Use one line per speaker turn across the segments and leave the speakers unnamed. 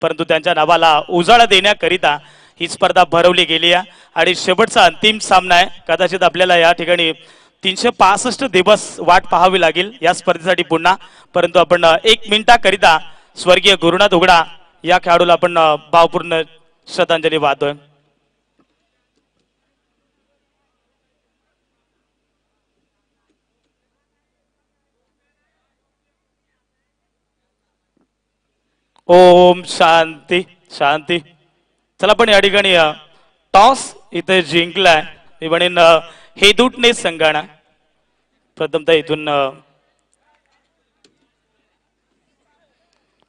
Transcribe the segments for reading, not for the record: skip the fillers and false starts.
परंतु त्यांच्या नावाला उजाळा देण्याकरिता ही स्पर्धा भरवली गेली आहे आणि शेवटचा अंतिम सामना आहे। कदाचित आपल्याला या ठिकाणी 365 दिवस वाट पाहावी लागेल या स्पर्धेसाठी पुन्हा, परंतु आपण 1 मिनिटाकरिता स्वर्गीय गुरुनाथ उघडा या खेळाडूला आपण भावपूर्ण श्रद्धांजली वाहतोय। ओम शांती शांती। चला पण या ठिकाणी टॉस इथे जिंकलाय मी म्हणेन हेदूटने संघाना। प्रथमतः इथून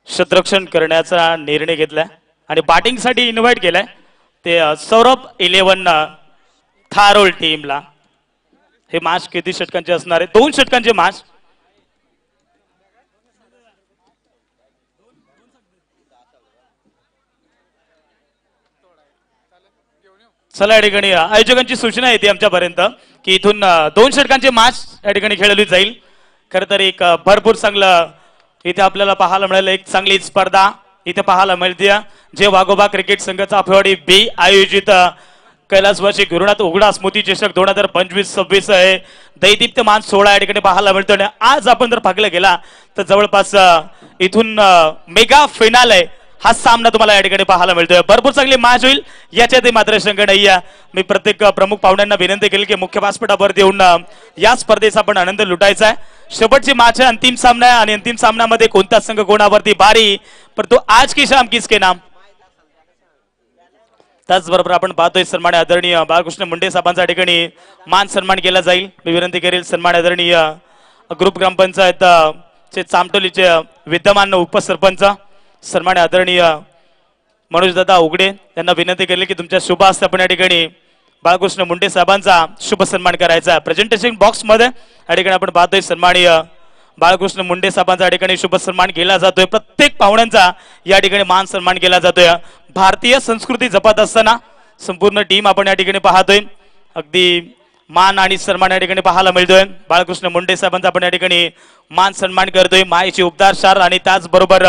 क्षेत्ररक्षण करण्याचा निर्णय घेतलाय आणि बॅटिंग साठी इन्व्हाइट केलाय ते सौरभ 11 थारोल टीमला। हे मॅच किती षटकांचे असणार आहे? 2 षटकांचे मॅच। चला या ठिकाणी आयोजकांची सूचना येते आमच्यापर्यंत की इथून 2 षटकांचे मॅच या ठिकाणी खेळवली जाईल। खरं तर एक भरपूर चांगलं इथे आपल्याला पाहायला मिळेल, एक चांगली स्पर्धा इथे पाहायला मिळते जे वाघोबा क्रिकेट संघाचा फेब्रुवारी बी आयोजित कैलासवासी गुरुनाथ उघडा स्मृती चषक 2025-26 आहे दैदीप्यमान 16 या ठिकाणी पाहायला मिळतो। आणि आज आपण जर पाहिलं गेला तर जवळपास इथून मेगा फायनल आहे हा सामना तुम्हाला या ठिकाणी पाहायला मिळतोय। भरपूर चांगली मॅच होईल याच्यात मात्र शंक नाही आहे। मी प्रत्येक प्रमुख पाहुण्यांना विनंती केली की मुख्य व्यासपीठावर येऊन या स्पर्धेचा आपण आनंद लुटायचा आहे। शेवटची मॅच आहे, अंतिम सामना आहे आणि अंतिम सामन्यामध्ये कोणता संघ कोणावरती बारी, परंतु आज की शाम किसके नाम। त्याचबरोबर आपण पाहतोय सन्मान्य आदरणीय बाळकृष्ण मुंडे साहेबांच्या ठिकाणी मान सन्मान केला जाईल। मी विनंती करेल सन्मान्य आदरणीय ग्रुप ग्रामपंचायत चे चामटोलीचे विद्यमान उपसरपंच सन्मान्य आदरणीय मनोजदादा उघडे यांना विनंती केली की तुमच्या शुभ हस्ते आपण या ठिकाणी बाळकृष्ण मुंडे साहेबांचा शुभ सन्मान करायचा। प्रेझेंटेशन बॉक्स मध्ये या ठिकाणी आपण पाहतोय सन्माननीय बाळकृष्ण मुंडे साहेबांचा या ठिकाणी शुभ सन्मान केला जातोय। प्रत्येक पाहुण्यांचा या ठिकाणी मान सन्मान केला जातोय। भारतीय संस्कृती जपत असताना संपूर्ण टीम आपण या ठिकाणी पाहतोय, अगदी मान आणि सन्मान या ठिकाणी पाहायला मिळतोय। बाळकृष्ण मुंडे साहेबांचा आपण या ठिकाणी मान सन्मान करतोय। मायेची उपदार शार आणि त्याचबरोबर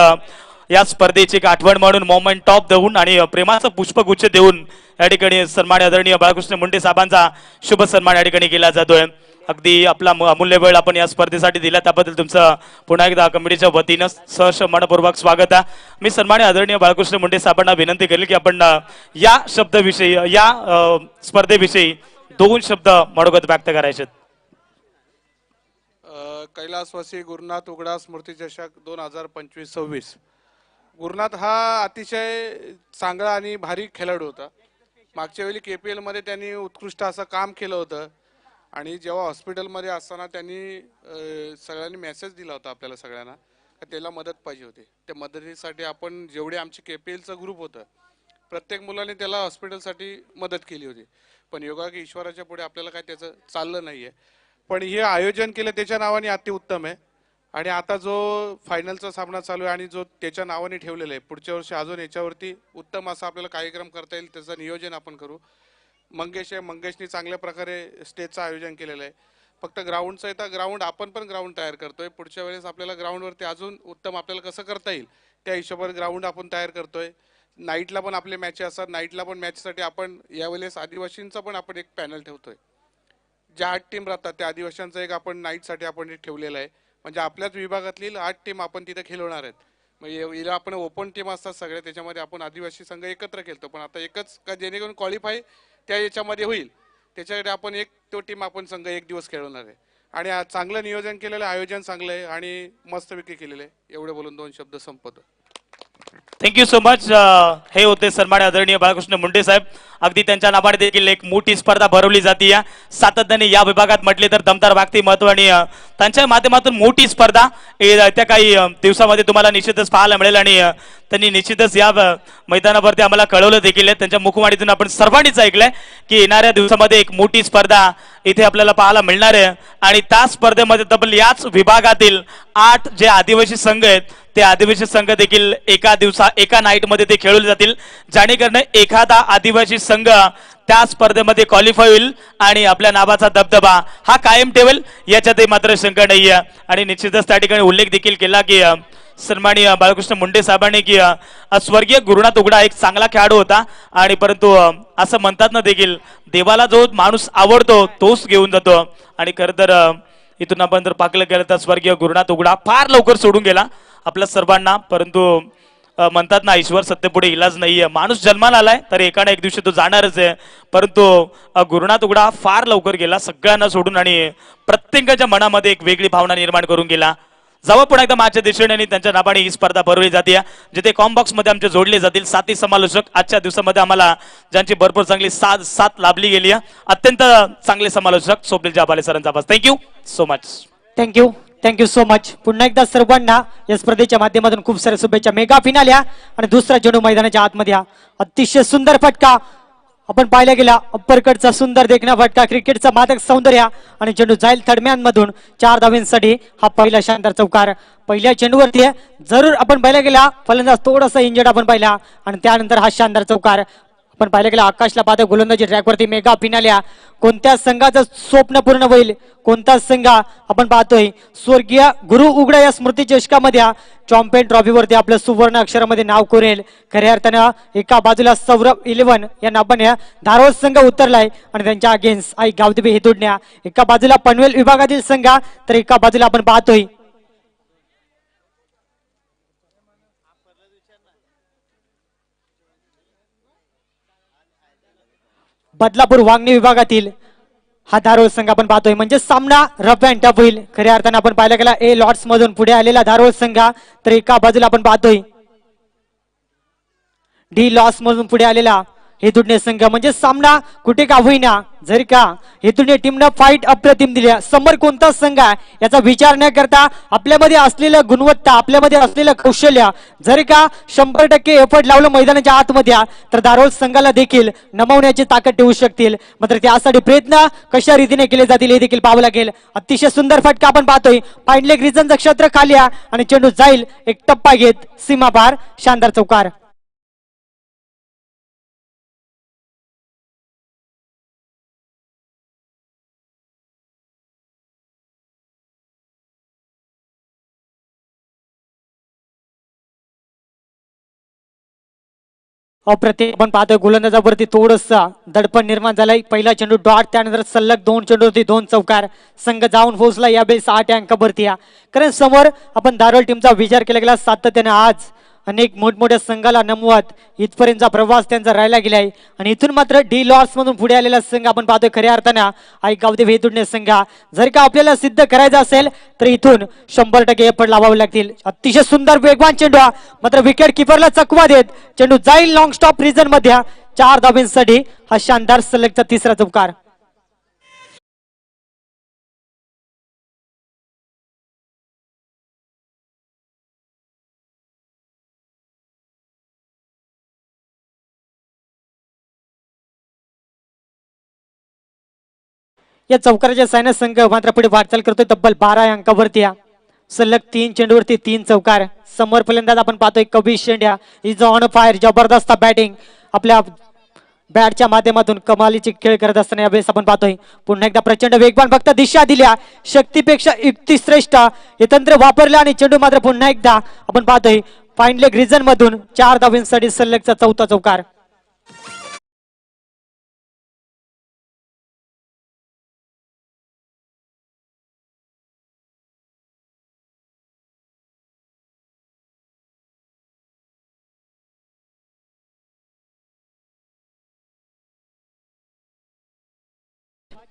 या स्पर्धेची एक आठवण म्हणून मोमेंट टॉप देऊन आणि प्रेमाचं पुष्पगुच्छ देऊन या ठिकाणी सन्मान्य आदरणीय बाळकृष्ण मुंडे साहेबांचा शुभ सन्मान या ठिकाणी केला जातोय। अगदी आपला अमूल्य वेळ आपण या स्पर्धेसाठी दिला त्याबद्दल तुमचं पुन्हा एकदा कमिटीच्या वतीनं सहर्ष मनपूर्वक स्वागत आहे। मी सन्मान्य आदरणीय बाळकृष्ण मुंडे साहेबांना विनंती केली की आपण या शब्दविषयी या स्पर्धेविषयी 2 शब्द मनोगत व्यक्त करायचे।
कैलासवासी गुरुनाथ उघडा स्मृती चषक 2025-26। गुरुनाथ हा अतिशय चांगला आणि भारी खेळाडू होता। मागच्या वेळी KPL मध्ये त्यांनी उत्कृष्ट असं काम केलं होतं आणि जेव्हा हॉस्पिटलमध्ये असताना त्यांनी सगळ्यांनी मेसेज दिला होता आपल्याला सगळ्यांना की त्याला मदत पाहिजे होती। त्या मदतीसाठी आपण जेवढे आमचे KPLचा ग्रुप होतं प्रत्येक मुलाने त्याला हॉस्पिटलसाठी मदत केली होती, पण योगा की ईश्वराच्या पुढे आपल्याला काय त्याचं चाललं नाहीये। पण हे आयोजन केलं त्याच्या नावाने अतिउत्तम आहे आणि आता जो फायनलचा सामना चालू आहे आणि जो त्याच्या नावाने ठेवलेला आहे पुढच्या वर्षी अजून याच्यावरती उत्तम असा आपल्याला कार्यक्रम करता येईल त्याचं नियोजन आपण करू। मंगेशनी चांगल्या प्रकारे स्टेजचं आयोजन केलेलं आहे। फक्त ग्राउंडचं आहे तर ग्राउंड आपण पण ग्राउंड तयार करतोय। पुढच्या वेळेस आपल्याला ग्राउंडवरती अजून उत्तम आपल्याला कसं करता येईल त्या हिशोबाने ग्राउंड आपण तयार करतोय। नाईटला पण आपले मॅचेस असतात, नाईटला पण मॅचसाठी आपण यावेळेस आदिवासींचा पण आपण एक पॅनल ठेवतोय। ज्या 8 टीम राहतात त्या आदिवासींचा एक आपण नाईटसाठी आपण ठेवलेला आहे, म्हणजे आपल्याच विभागातील 8 टीम आपण तिथे खेळवणार आहेत। म्हणजे आपण ओपन टीम असतात सगळे त्याच्यामध्ये आपण आदिवासी संघ एकत्र खेळतो, पण आता एकच का जेणेकरून क्वालिफाय त्या याच्यामध्ये होईल त्याच्याकडे आपण एक तो टीम आपण संघ एक दिवस खेळवणार आहे आणि चांगलं नियोजन केलेलं आयोजन चांगलं आहे आणि मस्तपैकी केलेलं आहे। एवढे बोलून 2 शब्द संपवतो।
Thank you so much. हे होते सन्मान्य आदरणीय बाळकृष्ण मुंडे साहेब। अगदी त्यांच्या नावाने देखील एक मोठी स्पर्धा भरवली जाते सातत्याने या विभागात म्हटले तर दमदार व्यक्तिमत्व आणि त्यांच्या माध्यमातून मोठी स्पर्धा येत्या काही दिवसामध्ये तुम्हाला निश्चितच पाहायला मिळेल आणि त्यांनी निश्चितच या मैदानावरती आम्हाला कळवलं देखील आहे। त्यांच्या मुखवाणीतून आपण सर्वांनीच ऐकलंय की येणाऱ्या दिवसामध्ये एक मोठी स्पर्धा इथे आपल्याला पाहायला मिळणार आहे आणि त्या स्पर्धेमध्ये तब्बल याच विभागातील 8 जे आदिवासी संघ आहेत ते आदिवासी संघ देखील एका नाईट मध्ये ते खेळवले जातील, जेणेकरून एखादा आदिवासी संघ त्या स्पर्धेमध्ये क्वालिफाय होईल आणि आपल्या नावाचा दबदबा हा कायम ठेवेल याच्यातही मात्र शंका नाही आहे. आणि निश्चितच त्या ठिकाणी उल्लेख देखील केला की सन्माननीय बाळकृष्ण मुंडे साहेबांनी की स्वर्गीय गुरुनाथ उघडा एक चांगला खेळाडू होता आणि परंतु असं म्हणतात ना देखील देवाला जो माणूस आवडतो तोच घेऊन जातो. आणि खरं तर इथून आपण जर पाकलं केलं तर स्वर्गीय गुरुनाथ उघडा फार लवकर सोडून गेला आपल्या सर्वांना. परंतु म्हणतात ना ईश्वर सत्तेपुढे इलाज नाहीये. माणूस जन्माला आलाय तर एका ना एक दिवशी तो जाणारच आहे. परंतु गुरुनाथ उघडा फार लवकर गेला सगळ्यांना सोडून आणि प्रत्येकाच्या मनामध्ये एक वेगळी भावना निर्माण करून गेला. जेव्हा पुन्हा एकदा माझ्या देशाने त्यांच्या नावाने ही स्पर्धा भरवली जाते जिथे कॉम्बॉक्स मध्ये आमचे जोडले जातील 7 समालोचक. आजच्या दिवसामध्ये आम्हाला ज्यांची भरपूर चांगली साथ लाभली गेली आहे अत्यंत चांगले समालोचक स्वप्नील जाबाले सरांचा आवाज. Thank you so much.
Thank you so much. पुन्हा एकदा सर्वांना या स्पर्धेच्या माध्यमातून खूप साऱ्या शुभेच्छा. मेगा फिनाल्या आणि दुसरा चेंडू मैदानाच्या आतमध्ये अतिशय सुंदर फटका आपण पाहिला गेला. अप्परकटचा सुंदर देखणा फटका क्रिकेटचा मादक सौंदर्य आणि चेंडू जाईल थडम्यांमधून 4 धावांसाठी हा पहिला शानदार चौकार. पहिल्या चेंडूवरती जरूर आपण पाहिला गेला फलंदाज थोडासा इंजर्ड आपण पाहिला आणि त्यानंतर हा शानदार चौकार आपण पाहिलं गेला. आकाशला पाहतो गोलंदाजी ट्रॅकवरती मेगा फिनाल्या. कोणत्या संघाचं स्वप्न पूर्ण होईल कोणता संघ आपण पाहतोय स्वर्गीय गुरु उघडा या स्मृती चषकामध्ये चॅम्पियन ट्रॉफीवरती आपलं सुवर्ण अक्षरामध्ये नाव कोरेल. खऱ्या अर्थानं एका बाजूला सौरभ 11 या नावाने धारोळ संघ उतरलाय आणि त्यांच्या अगेन्स्ट आई गावदेवी हेतुडण्या. एका बाजूला पनवेल विभागातील संघ तर एका बाजूला आपण पाहतोय बदलापूर वांगणी विभागातील हा धारोळ संघ आपण पाहतोय. म्हणजे सामना रफ अँड टफ होईल. खऱ्या अर्थानं आपण पाहायला गेला ए लॉट्स मधून पुढे आलेला धारोळ संघ तर एका बाजूला आपण पाहतोय डी लॉस मधून पुढे आलेला हेतुडणे संघ. म्हणजे सामना कुठे का होईना जर का हेतुडणे टीमनं फाईट अप्रतिम दिली. समोर कोणता संघ आहे याचा विचार न करता आपल्यामध्ये असलेलं गुणवत्ता आपल्यामध्ये असलेलं कौशल्य जर का 100% एफर्ट लावलं मैदानाच्या आतमध्ये तर धारोळ संघाला देखील नमवण्याची ताकद ठेवू शकतील. मात्र त्यासाठी प्रयत्न कशा रीतीने केले जातील हे देखील पाहावं लागेल. अतिशय सुंदर फटका आपण पाहतोय फाईन लेग रिजनचं क्षेत्र खाली आणि चेंडू जाईल एक टप्पा घेत सीमापार शानदार चौकार. अप्रतिम आपण पाहतोय गोलंदाजावरती थोडंसं दडपण निर्माण झालंय. पहिला चेंडू डॉट त्यानंतर सलग 2 चेंडूवरती 2 चौकार. संघ जाऊन पोहोचला यावेळेस 8 अंकावरती. कारण समोर आपण धारोळ टीमचा विचार केला गेला सातत्याने आज अनेक मोठमोठ्या संघाला नमवत इथपर्यंतचा प्रवास त्यांचा राहिला गेलाय आणि इथून मात्र डी लॉस मधून पुढे आलेला संघ आपण पाहतोय खऱ्या अर्थानं आई गावदेव हेतुडणे संघ. जर का आपल्याला सिद्ध करायचं असेल तर इथून 100% एफर्ट लावावे लागतील. अतिशय सुंदर वेगवान चेंडू मात्र विकेट किपरला चकवा देत चेंडू जाईल लॉंग स्टॉप रिजन मध्ये 4 धावांसाठी हा शानदार सलगचा तिसरा चौकार. या चौकाराच्या सायनस संघ मात्र पुढे वाटचाल करतोय तब्बल 12 अंकावरती. सलग 3 चेंडूवरती 3 चौकार. समोर फलंदाज आपण पाहतोय कबीर शेंड्या इज ऑन फायर. जबरदस्त बॅटिंग आपल्या बॅटच्या माध्यमातून कमालीची खेळ करत असताना यावेळेस आपण पाहतोय पुन्हा एकदा प्रचंड वेगवान फक्त दिशा दिल्या शक्तीपेक्षा युक्ती श्रेष्ठ हे तंत्र वापरलं आणि चेंडू मात्र पुन्हा एकदा आपण पाहतोय फाईन लेग रिजन मधून 4 धावांसाठी सलगचा चौथा चौकार.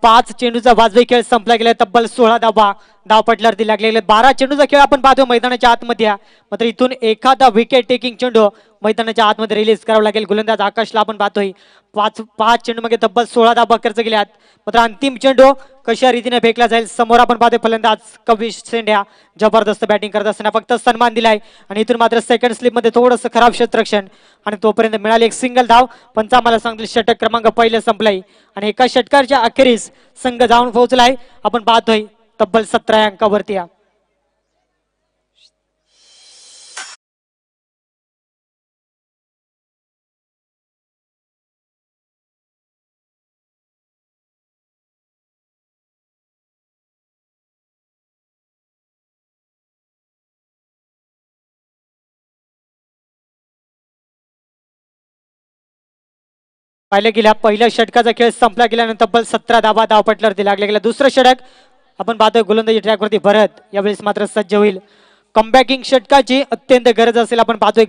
पाच चेंडूचा वाजवी खेळ संपला गेला. तब्बल 16 धावा धावपटल्यावरती लागलेले 12 चेंडूचा खेळ आपण पाहतो मैदानाच्या आतमध्ये. मात्र इथून एखादा विकेट टेकिंग चेंडू मैदानाच्या आतमध्ये रिलीज करावा लागेल. गोलंदाज आकाशला आपण पाहतोय पाच चेंडू मध्ये तब्बल 16 धावा खर्च केल्यात. मात्र अंतिम चेंडू कशा रीतीने फेकला जाईल समोर आपण पाहतोय फलंदाज कबीर शेंड्या जबरदस्त बॅटिंग करत असताना फक्त सन्मान दिलाय आणि इथून मात्र सेकंड स्लिप मध्ये थोडंसं खराब क्षेत्ररक्षण आणि तोपर्यंत मिळाली एक सिंगल धाव. पंच आम्हाला सांगतील षटक क्रमांक पहिले संपलाय आणि एका षटकाच्या अखेरीस संघ जाऊन पोहोचलाय आपण पाहतोय तब्बल 17 अंकावरती. पाहिलं गेल्या पहिल्या षटकाचा खेळ संपला गेल्यानंतर तब्बल 17 धावा धावपटल्यावरती लागले गेला. दुसरं षटक आपण पाहतोय गोलंदाजी ट्रॅकवरती भरत यावेळेस मात्र सज्ज होईल. कमबॅकिंग षटकाची अत्यंत गरज असेल आपण पाहतोय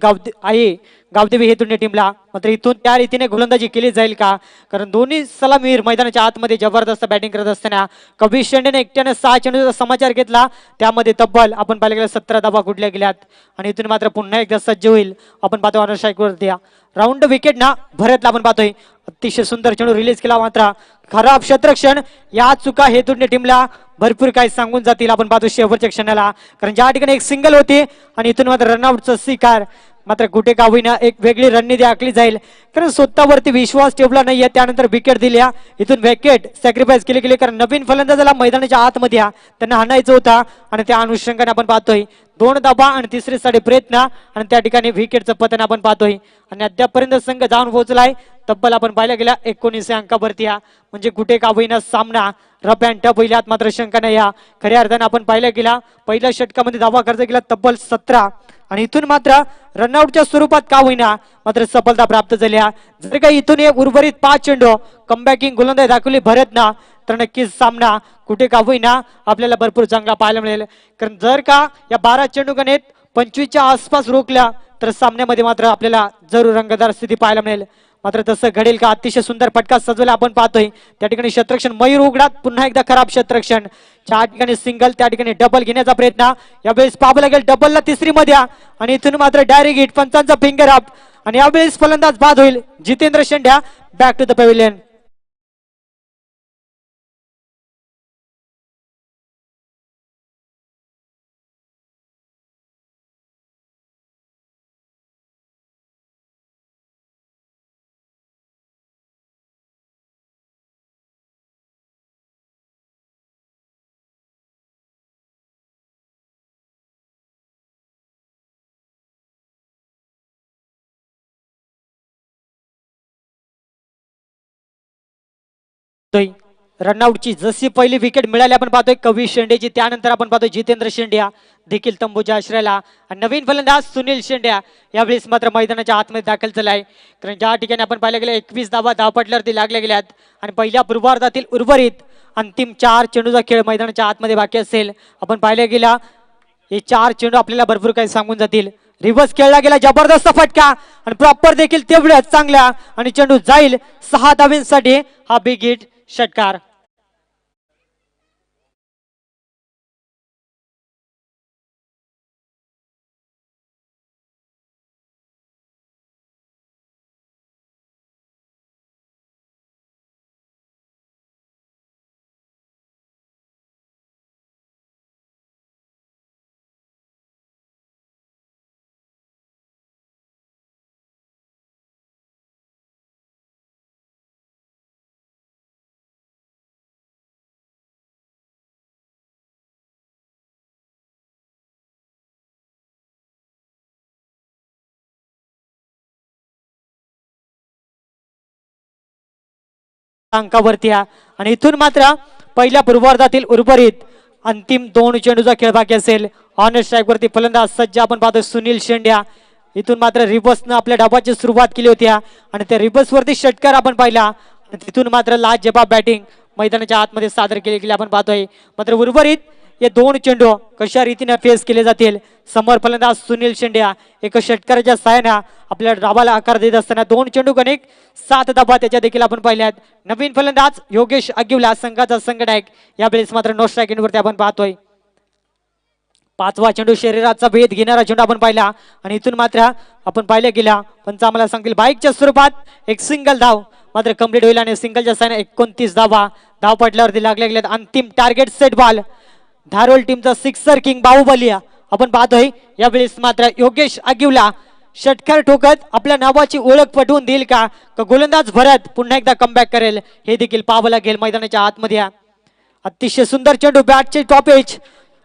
गावदेवी हे दोन्ही टीमला. मात्र इथून त्या रीतीने गोलंदाजी केली जाईल का, कारण दोन्ही सलामीवीर मैदानाच्या आतमध्ये जबरदस्त बॅटिंग करत असताना कबीर शेंडेने एकट्याने 6 चेंडूचा समाचार घेतला, त्यामध्ये तब्बल आपण पाहिलं गेलं 17 धावा कुठल्या गेल्यात. आणि इथून मात्र पुन्हा एकदा सज्ज होईल आपण पाहतो ऑनर स्ट्राईकवरती राऊंड विकेट ना भरतला आपण पाहतोय अतिशय सुंदर चेंडू रिलीज केला. मात्र खराब क्षेत्ररक्षण या चुका हे दोन्ही टीमला भरपूर काही सांगून जातील आपण पाहतो शेवटच्या क्षणाला, कारण ज्या ठिकाणी एक सिंगल होती आणि इथून मात्र रनआउटचा स्वीकार. मात्र कुठे का होईना एक वेगळी रणनीती आखली जाईल, कारण स्वतःवरती विश्वास ठेवला नाहीये, त्यानंतर विकेट दिल्या. इथून विकेट सॅक्रिफाईस केली गेली, कारण नवीन फलंदाजाला मैदानाच्या आतमध्ये त्यांना हाणायचं होता. आणि त्या अनुषंगाने आपण पाहतोय 2 धाबा आणि तिसरे साडे प्रयत्न आणि त्या ठिकाणी विकेटचं पतन आपण पाहतोय. आणि अद्यापर्यंत संघ जाऊन पोहोचलाय तब्बल आपण पाहिलं गेल्या 19 अंकावरती, म्हणजे कुठे का होईना सामना रफ अँड टफ पहिल्यात मात्र शंका नाही. या खऱ्या अर्थानं आपण पाहिलं गेला पहिल्या षटकामध्ये धावा खर्च केला तब्बल 17 आणि इथून मात्र रनआउटच्या स्वरूपात का होईना मात्र सफलता प्राप्त झाल्या. जर का इथून एक उर्वरित 5 चेंडू कमबॅकिंग गोलंदाजी दाखवली भरत ना, तर नक्कीच सामना कुठे का होईना आपल्याला भरपूर चांगला पाहायला मिळेल. कारण जर का या 12 चेंडू गणित 25च्या आसपास रोखल्या तर सामन्यामध्ये मात्र आपल्याला जरूर रंगतदार स्थिती पाहायला मिळेल. मात्र तसं घडेल का, अतिशय सुंदर फटका सजवला आपण पाहतोय. त्या ठिकाणी क्षेत्ररक्षण मयूर उघडात पुन्हा एकदा खराब क्षेत्ररक्षण, त्या ठिकाणी सिंगल त्या ठिकाणी डबल घेण्याचा प्रयत्न, यावेळेस पाहावं लागेल डबलला तिसरी मध्ये आणि इथून मात्र डायरेक्ट हिट पंचांचा फिंगर अप आणि यावेळेस फलंदाज बाद होईल Jitendra Shendya. Back to the pavilion. रनआउटची जशी पहिली विकेट मिळाली आपण पाहतोय कवी शेंडेची, त्यानंतर आपण पाहतोय जितेंद्र शेंड्या देखील तंबूच्या आश्रयाला आणि नवीन फलंदाज सुनील शेंड्या यावेळेस मात्र मैदानाच्या आतमध्ये दाखल झालाय. कारण ज्या ठिकाणी आपण पाहिलं गेलं 21 धावा धावपटल्यावरती लागल्या गेल्यात आणि पहिल्या पूर्वार्धातील उर्वरित अंतिम 4 चेंडूचा खेळ मैदानाच्या आतमध्ये बाकी असेल. आपण पाहिलं गेला हे 4 चेंडू आपल्याला भरपूर काही सांगून जातील. रिव्हर्स खेळला गेला जबरदस्त फटका आणि प्रॉपर देखील तेवढ्याच चांगला आणि चेंडू जाईल 6 धावांसाठी. हा बिग हिट षटकार. अंकावरती आणि इथून मात्र पहिल्या पूर्वार्धातील उर्वरित अंतिम 2 चेंडूचा खेळ बाकी असेल. ऑन स्ट्राईक वरती फलंदाज सज्ज आपण पाहतो सुनील शेंड्या. इथून मात्र रिव्हर्सनं आपल्या डावाची सुरुवात केली होती आणि त्या रिव्हर्स वरती षटकार आपण पाहिला. तिथून मात्र लाजवाब बॅटिंग मैदानाच्या आतमध्ये सादर केली गेली आपण पाहतोय. मात्र उर्वरित हे 2 चेंडू कशा रीतीने फेस केले जातील. समोर फलंदाज सुनील शेंड्या एक षटकाराच्या साहाय्याने आपल्या डावाला आकार देत असताना 2 चेंडू गणिक 7 धाबा त्याच्या देखील आपण पाहिल्यात. नवीन फलंदाज योगेश अगिवला संघाचा संघनायक यावेळेस मात्र नो स्ट्राईक वरती आपण पाहतोय. 5वा चेंडू शरीराचा भेद घेणारा चेंडू आपण पाहिला आणि इथून मात्र आपण पाहिलं गेला पंच आम्हाला सांगतील बाईकच्या स्वरूपात एक सिंगल धाव मात्र कंप्लीट होईल आणि सिंगलच्या साहाय्याने 29 धावा धाव पडल्यावरती लागल्या गेल्यात. अंतिम टार्गेट सेट बॉल धारोल टीमचा सिक्सर किंग बाहुबली आपण पाहतोय. यावेळेस मात्र योगेश अगिवला षटकार ठोकत आपल्या नावाची ओळख पटवून देईल का गोलंदाज भरत पुन्हा एकदा कमबॅक करेल हे देखील पाहावं लागेल मैदानाच्या आतमध्ये. अतिशय सुंदर चेंडू बॅटचे टॉप एज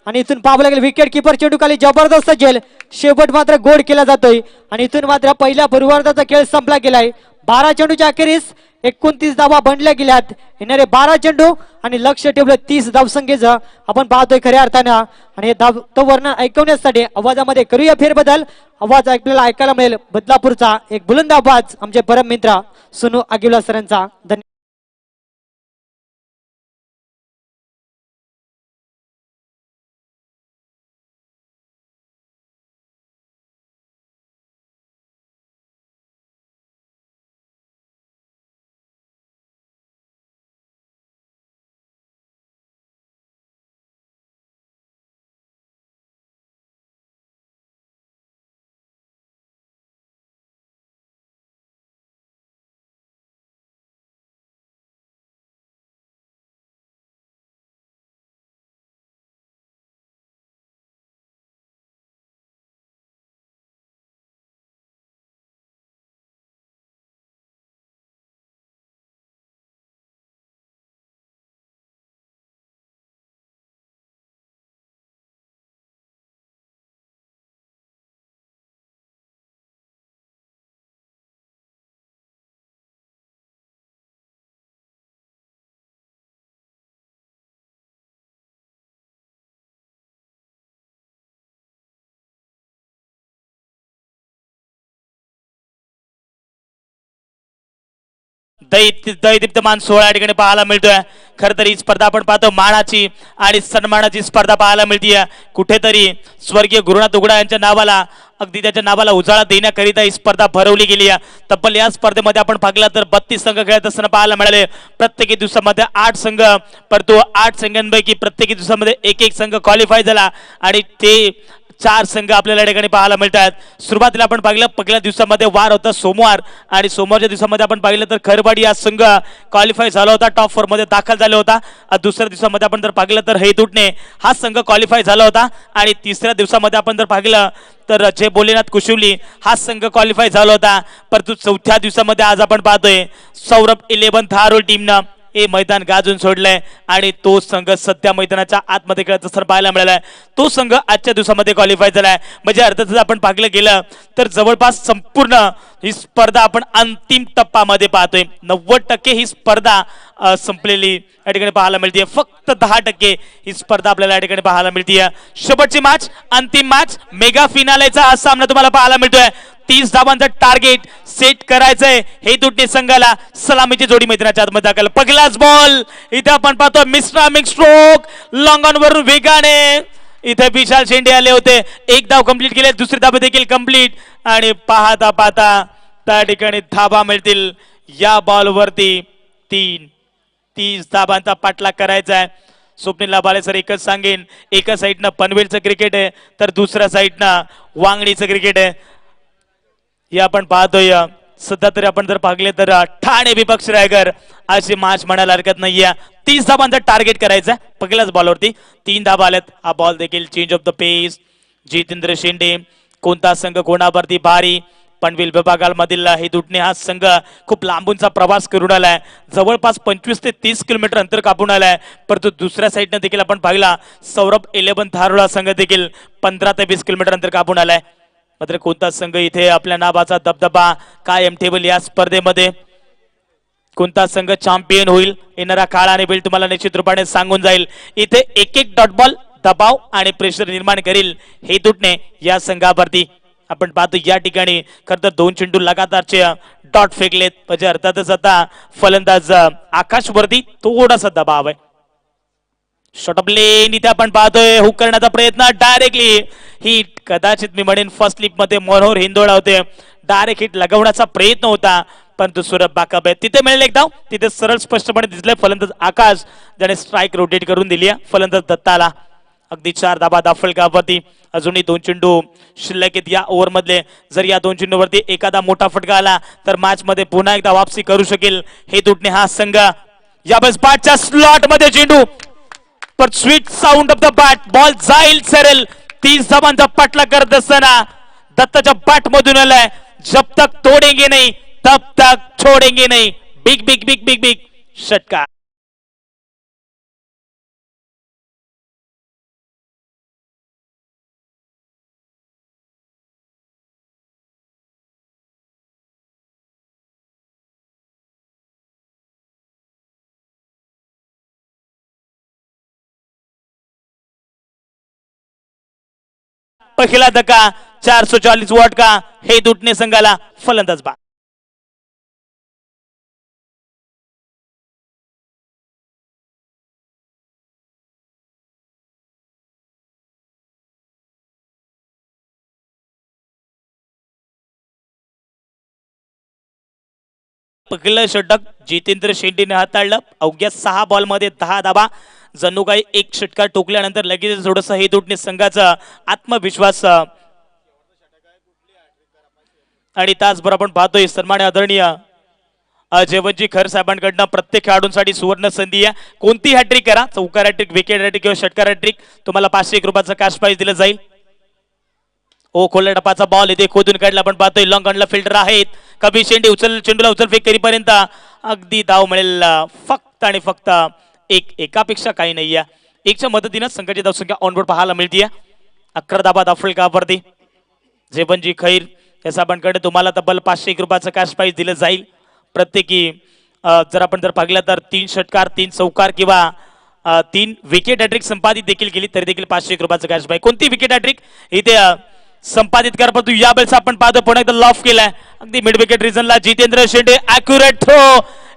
आणि इथून पाहावं लागेल विकेट किपर चेंडू खाली जबरदस्त झेल शेवट मात्र गोड केला जातोय आणि इथून मात्र पहिल्या पूर्वार्धाचा खेळ संपला गेलाय. 12 चेंडूच्या अखेरीस 29 धावा बनल्या गेल्यात. येणारे 12 चेंडू आणि लक्ष ठेवलं 30 धावसंख्येचं आपण पाहतोय खऱ्या अर्थानं. आणि हे धाव तो वर्णन ऐकवण्यासाठी आवाजामध्ये करूया फेरबदल. आवाज आपल्याला ऐकायला मिळेल बदलापूरचा एक बुलंद आवाज आमचे परम मित्र सुनू आगिवला सरांचा. धन्यवाद.
दैदीप्तमान 16 या ठिकाणी पाहायला मिळतोय. खर तर ही स्पर्धा आपण पाहतो मानाची आणि सन्मानाची स्पर्धा पाहायला मिळतीये. कुठेतरी स्वर्गीय गुरुनाथ उघडा यांच्या नावाला अगदी त्याच्या नावाला उजाळा देण्याकरिता ही स्पर्धा भरवली गेली आहे. तब्बल या स्पर्धेमध्ये आपण पाहिलं तर 32 संघ खेळत असताना पाहायला मिळाले. प्रत्येकी दिवसामध्ये 8 संघ, परंतु 8 संघांपैकी प्रत्येकी दिवसामध्ये एक एक संघ क्वालिफाय झाला आणि ते 4 संघ आपल्याला या ठिकाणी पाहायला मिळतात. सुरुवातीला आपण पाहिलं पहिल्या दिवसामध्ये वार होता सोमवार आणि सोमवारच्या दिवसामध्ये आपण पाहिलं तर खरवाडी हा संघ क्वालिफाय झाला होता, टॉप 4 मध्ये दाखल झाला होता. दुसऱ्या दिवसामध्ये आपण जर पाहिलं तर हैतुटणे हा संघ क्वालिफाय झाला होता आणि तिसऱ्या दिवसामध्ये आपण जर पाहिलं तर जे भोलेनाथ कुशिवली हा संघ क्वालिफाय झाला होता. परंतु चौथ्या दिवसामध्ये आज आपण पाहतोय सौरभ 11 धारोल टीमनं हे मैदान गाजून सोडलंय आणि तो संघ सध्या मैदानाच्या आतमध्ये खेळत असताना पाहायला मिळालाय. तो संघ आजच्या दिवसामध्ये क्वालिफाय झालाय. म्हणजे अर्थातच आपण पाहिलं गेलं तर जवळपास संपूर्ण ही स्पर्धा आपण अंतिम टप्प्यामध्ये पाहतोय. 90% ही स्पर्धा संपलेली या ठिकाणी पाहायला मिळते. फक्त 10% ही स्पर्धा आपल्याला या ठिकाणी पाहायला मिळते. शेवटची मॅच, अंतिम मॅच, मेगा फिनालेचा हा सामना तुम्हाला पाहायला मिळतोय. 30 धावांचं टार्गेट सेट करायचंय हे तुटणे संघाला. सलामीची जोडी मैदानाच्या आतमध्ये दाखल. पहिलाच बॉल इथे आपण पाहतो मिस्ट्रामिक स्ट्रोक लॉंग ऑन वरून वेगाने इथे विशाल शेंडे आले होते. एक धाव कंप्लीट केले, दुसरी धाव देखील कंप्लीट आणि पाहता पाहता त्या ठिकाणी धावा मिळतील. या बॉल वरती 30 धावांचा पाठलाग करायचा आहे. स्वप्नील लाभाळे सर एकच सांगेन, एका साईडनं पनवेलचं क्रिकेट आहे तर दुसऱ्या साईडनं वांगणीचं क्रिकेट आहे. हे आपण पाहतोय. सध्या तरी आपण जर पाहिले तर ठाणे विपक्ष रायगर अशी मॅच म्हणायला हरकत नाहीये. 30 धावांचा टार्गेट करायचा पहिल्याच बॉलवरती. 3 धावा आल्यात. हा बॉल देखील चेंज ऑफ द पेस. जितेंद्र शेंडे कोणता संघ कोणावरती भारी. पनवेल विभागामधील हे दुटणे हा संघ खूप लांबूनचा प्रवास करून आलाय. जवळपास 25 ते 30 किलोमीटर अंतर कापून आलाय. परंतु दुसऱ्या साईडनं देखील आपण पाहिला सौरभ 11 धारोळा संघ देखील 15 ते 20 किलोमीटर अंतर कापून आलाय. मात्र कोणता संघ इथे आपल्या नावाचा दबदबा कायम ठेवल या स्पर्धेमध्ये, कोणता संघ चॅम्पियन होईल येणारा काळ आणि वेळ तुम्हाला निश्चित रूपाने सांगून जाईल. इथे एक एक डॉट बॉल दबाव आणि प्रेशर निर्माण करेल हे तुटणे या संघावरती. आपण पाहतो या ठिकाणी खरं तर 2 चेंडू लगातारचे डॉट फेकलेत. म्हणजे अर्थातच आता फलंदाज आकाश वरती थोडासा दबाव आहे. शॉर्ट ऑफ लेन इथे आपण पाहतोय हुक करण्याचा प्रयत्न, डायरेक्टली हिट. कदाचित मी म्हणेन फर्स्ट स्लिप मध्ये मनोहर हिंदोळा होते, डायरेक्ट हिट लगवण्याचा प्रयत्न होता परंतु सुरभ बाकाब आहे. तिथे मिळेल एक धाव. तिथे सरळ स्पष्टपणे दिसले फलंदाज आकाश ज्याने स्ट्राईक रोटेट करून दिली आहे फलंदाज दत्ताला. अगदी 4 धाबा दाफलगावरती. अजूनही 2 चेंडू शिल्लक आहेत या ओव्हर मधले. जर या 2 चेंडूवरती एखादा मोठा फटका आला तर मॅच मध्ये पुन्हा एकदा वापसी करू शकेल हे तुटणे हा संघ. यावेळेस बॅटच्या स्लॉट मध्ये चेंडू pure sweet sound of the bat, ball जाईल सरेल. 30 धावांचा पाठलाग करत असताना दत्ताच्या बॅट मधून आलाय. जब तक तोडेंगे नहीं तब तक छोडेंगे नहीं. Big big big big big षटकार. पहिला धक्का 440 वॉट का हे दुटणे संघाला फलंदाज बाद. पहिलं षटक जितेंद्र शेंडेने हाताळलं. अवघ्या 6 बॉलमध्ये 10 धाबा. जणू काही एक षटकार टोकल्यानंतर लगेच थोडंसं हे दुटणे संघाचा आत्मविश्वास आणि त्याचबरोबर आपण पाहतोय सन्मान्य आदरणीय जेवणजी खर साहेबांकडनं प्रत्येक खेळाडूंसाठी सुवर्ण संधी आहे. कोणती हॅट्रिक करा, चौकार हॅट्रिक, विकेट हॅट्रिक किंवा षटकार हॅट्रिक, तुम्हाला 501 रुपयाचं कॅश प्राइज दिलं जाईल. ओ खोल्या टपाचा बॉल इथे खोदून काढला. आपण पाहतोय लॉंग ऑनला फिल्डर आहेत. कबीर शेंडे चेंडूला उचलफेक करीपर्यंत अगदी धाव मिळेल फक्त आणि फक्त एकापेक्षा काही नाही आहे. एकच्या मदतीनं संघाची धावसंख्या ऑनबोर्ड पाहायला मिळते. 11 धाबा दाफल कापवरती जेवणजी खैर या साहेबांकडे तुम्हाला तब्बल 501 रुपयाचं कॅश प्राइज दिलं जाईल. प्रत्येकी जर आपण पाहिलं तर 3 षटकार, 3 चौकार किंवा 3 विकेट हॅट्रिक संपादित देखील केली तरी देखील 501 रुपयाचं कॅश प्राइज. कोणती विकेट हॅट्रिक इथे संपादित करा, परंतु यावेळेस आपण पाहतो पुन्हा एकदा लॉफ केलाय अगदी मिड विकेट रिजनला जितेंद्र शेंडे. अॅक्युरेट थ्रो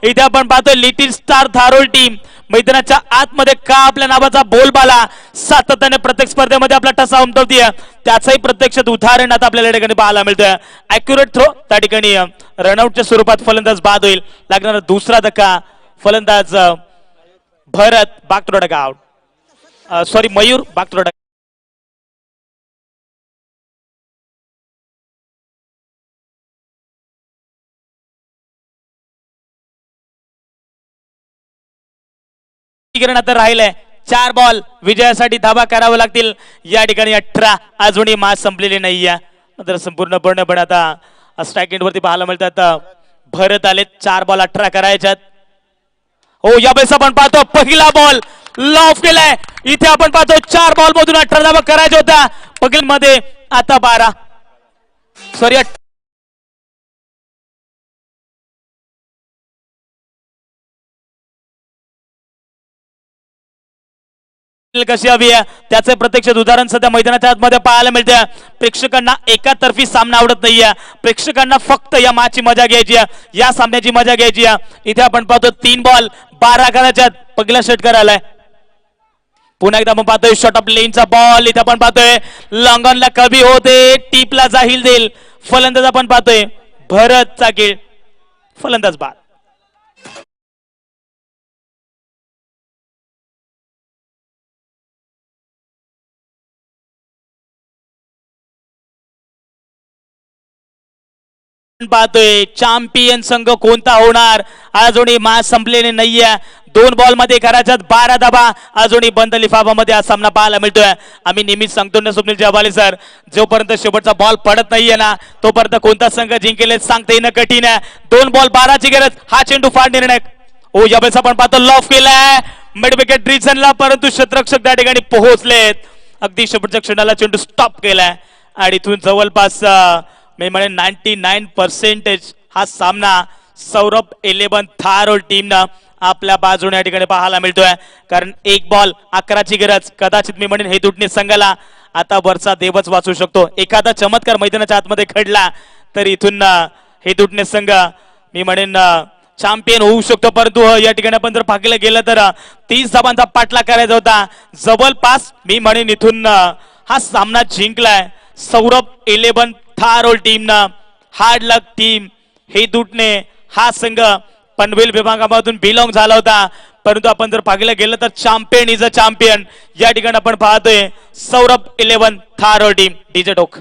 इथे आपण पाहतोय. लिटिल स्टार धारोळ टीम मैदानाच्या आतमध्ये का आपल्या नावाचा बोलबाला सातत्याने प्रत्येक स्पर्धेमध्ये आपला ठसा उमटवतीये, त्याचंही प्रत्यक्षात उदाहरण आता आपल्याला ठिकाणी पाहायला मिळतोय. अॅक्युरेट थ्रो त्या ठिकाणी रनआउटच्या स्वरूपात फलंदाज बाद होईल. लागणारा दुसरा धक्का फलंदाज Bharat Bag to dug out, sorry Mayur Bag to डग. आता राहिलंय 4 बॉल विजयासाठी धावा करावे लागतील. या ठिकाणी 18 अजूनही मॅच संपलेली नाहीये. मात्र संपूर्णपणे आता स्ट्राईक एंड वरती पाहायला मिळतात भरत आले. 4 बॉल 18 करायच्यात. हो यावेळेस आपण पाहतो पहिला बॉल लॉफ केलाय. इथे आपण पाहतो 4 बॉल मधून 18 धावा करायच्या होत्या. पहिल्या मध्ये आता 12 सॉरी कशी हवी आहे त्याचे प्रत्यक्ष उदाहरण सध्या मैदानाच्या आतमध्ये पाहायला मिळते. प्रेक्षकांना एकातर्फी सामना आवडत नाहीये. प्रेक्षकांना फक्त या मॅचची मजा घ्यायची आहे, या सामन्याची मजा घ्यायची आहे. इथे आपण पाहतो 3 बॉल 12 करायच्यात. पहिला षटकार आलाय. पुन्हा एकदा आपण पाहतोय शॉट ऑफ लेनचा बॉल. इथे आपण पाहतोय लॉंग ऑनला कमी होते, टीपला जाहील देईल. फलंदाज आपण पाहतोय भरत चाकीळ, फलंदाज बाद. पाहतोय चॅम्पियन संघ कोणता होणार. अजूनही मॅच संपलेली नाहीये. 2 बॉल मध्ये करायच्यात 12 धाबा. अजूनही बंद लिफाफामध्ये हा सामना पाहायला मिळतोय. आम्ही नेहमीच सांगतो ना स्वप्नील जवाले सर, जोपर्यंत शेवटचा बॉल पडत नाहीये ना तोपर्यंत कोणता संघ जिंकेल सांगता येणं कठीण आहे. 2 बॉल 12ची गरज. हा चेंडू फार निर्णायक. ओ यावेळेस आपण पाहतो लॉफ केलाय मिड विकेट रिजनला, परंतु क्षेत्ररक्षक त्या ठिकाणी पोहोचलेत. अगदी शेवटच्या क्षणाला चेंडू स्टॉप केलाय आणि इथून जवळपास मी म्हणेन 99% हा सामना सौरभ 11 थारोळ टीमनं आपल्या बाजूने या ठिकाणी पाहायला मिळतोय. कारण 1 बॉल 11ची गरज. कदाचित मी म्हणेन हे दुटणे संघाला आता वरचा देवच वाचू शकतो. एखादा चमत्कार मैदानाच्या आतमध्ये घडला तर इथून हे दुटणे संघ मी म्हणेन चॅम्पियन होऊ शकतो. परंतु या ठिकाणी आपण जर पाहिलं गेलं तर 30 धावांचा पाठला करायचा होता. जवळपास मी म्हणेन इथून हा सामना जिंकलाय सौरभ 11 थारोळ टीमनं. हार्ड लक टीम. हे दुटणे हा संघ पनवेल विभागामधून बिलॉंग झाला होता, परंतु आपण जर पाहिलं गेलं तर चॅम्पियन इज अ चॅम्पियन. या ठिकाणी आपण पाहतोय सौरभ 11 थारोळ टीम. डीजे टोक.